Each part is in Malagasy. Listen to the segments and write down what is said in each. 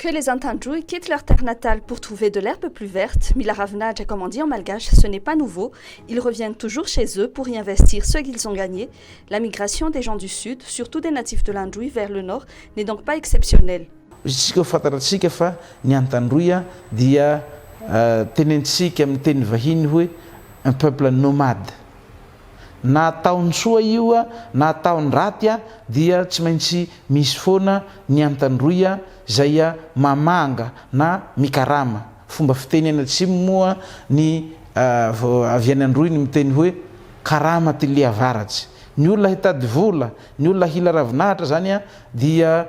Que les Antandjoui quittent leur terre natale pour trouver de l'herbe plus verte, Milaravnadja, comme on dit en malgache, ce n'est pas nouveau. Ils reviennent toujours chez eux pour y investir ce qu'ils ont gagné. La migration des gens du sud, surtout des natifs de l'Andjoui vers le nord, n'est donc pas exceptionnelle. Isika fataratsika fa ny Antandroy dia tenentsika amin'ny teny vahiny hoe un peuple nomade. Na taony soa io na taony raty dia tsy maintsy misy foana ny Antandroy zay mamanga na mikarama. Fomba fitenena atsimo moa ny avy any Androy ny miteny hoe karama ty le avaratsy. Ny olona hitady vola, ny olona hila ravinahitra zany dia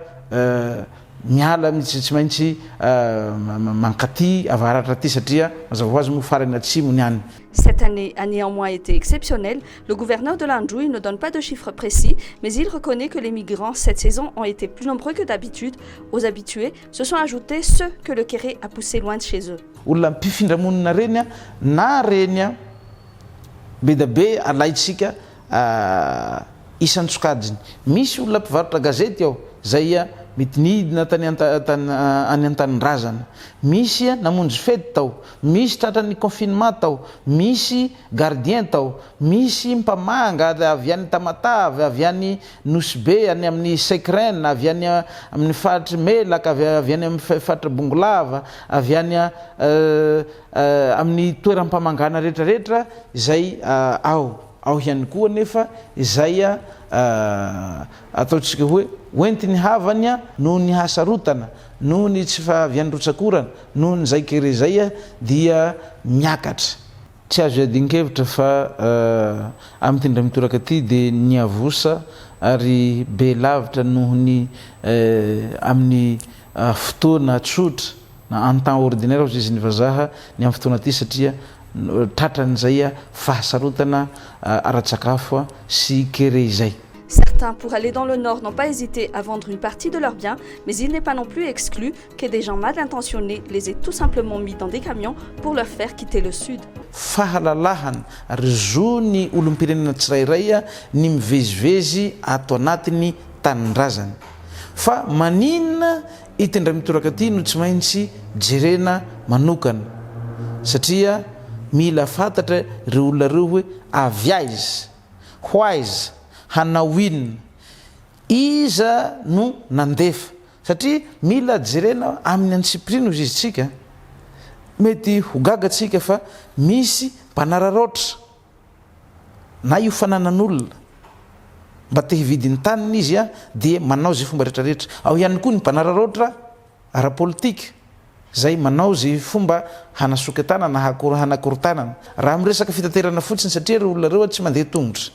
miala tsy maintsy mankaty avaratra ty satria mazava hoazy mo farany atsimo niany. Cette année a néanmoins été exceptionnelle. Le gouverneur de l'Andjoui ne donne pas de chiffres précis, mais il reconnaît que les migrants cette saison ont été plus nombreux que d'habitude. Aux habitués se sont ajoutés ceux que le kéré a poussés loin de chez eux. Olona mpifindramonina reny na reny be da be alaitsika isan-tsokajiny. Misy olona mpivarotra gazety ao zay mitinidina tany any an-tanindrazana. Misy namonjy fety tao, misy tratran'ny confinement tao, misy gardien tao, misy mpamanga avy any Tamatave, avy any Nosbe, any amin'ny Sekren, avy any amin'ny faritry Melaka, avy any amin'ny faritry Bongolava, avy any amin'ny toeram-pamangana rehetrarehetra zay ao ihany koa nefa izay ataontsika hoe oentiny havany noho ny hasarotana, noho ny tsy fahaviany rotsakorana, noho ny zay kere zay dia miakatra. Tsy azo iadinkevitra fa amin'ny tendra mitoraka aty dia niavosa ary be lavitra noho ny amin'ny fotoana tsotra na en temps ordinaire ozy izy ny vazaha ny amin'ny fotoana aty satria tratran'izay fahasarotana ara-tsakafo sy kere izay. Certains, pour aller dans le nord, n'ont pas hésité à vendre une partie de leurs biens, mais il n'est pas non plus exclu que des gens mal intentionnés les aient tout simplement mis dans des camions pour leur faire quitter le sud. Fahalalahana ary zo ny olom-pirenena tsirairay ny mivezivezy ato anatiny tanindrazana. Fa maninona itendra mitoraka aty no tsy maintsy jerena manokana satria mila fantatra ireo olona reo hoe avy aiza, ho aiza, hanao inona, iza no nandefa satria mila jerena amin'ny antsiprino izy tsika. Mety ho gagatsika fa misy mpanararoatra na io fananan'olona mba te hividy ny taniny izy dia manao zay fomba rehetrarehetra. Ao ihany koa ny mpanararoatra ara-politika zay manao zay fomba hanasokatana na hanakorontanana. Raha miresaka fitaterana fotsiny satria reo olona reo tsy mandeha tongotra.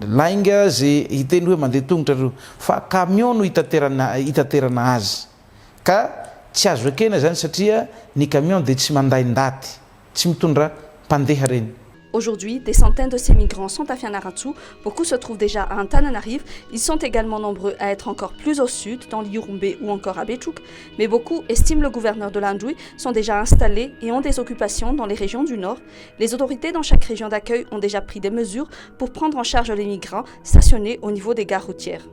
Lainga zay hiteny hoe mandeha tongotra reo fa camion no hitaterana azy. Ka tsy azo ekena zany satria ny camion dia tsy manday ndaty, tsy mitondra mpandeha reny. Aujourd'hui, des centaines de ces migrants sont à Fianarantsoa. Beaucoup se trouvent déjà à Antananarive. Ils sont également nombreux à être encore plus au sud, dans l'Irumbé ou encore à Béchouk. Mais beaucoup, estime le gouverneur de l'Andjoui, sont déjà installés et ont des occupations dans les régions du nord. Les autorités dans chaque région d'accueil ont déjà pris des mesures pour prendre en charge les migrants stationnés au niveau des gares routières.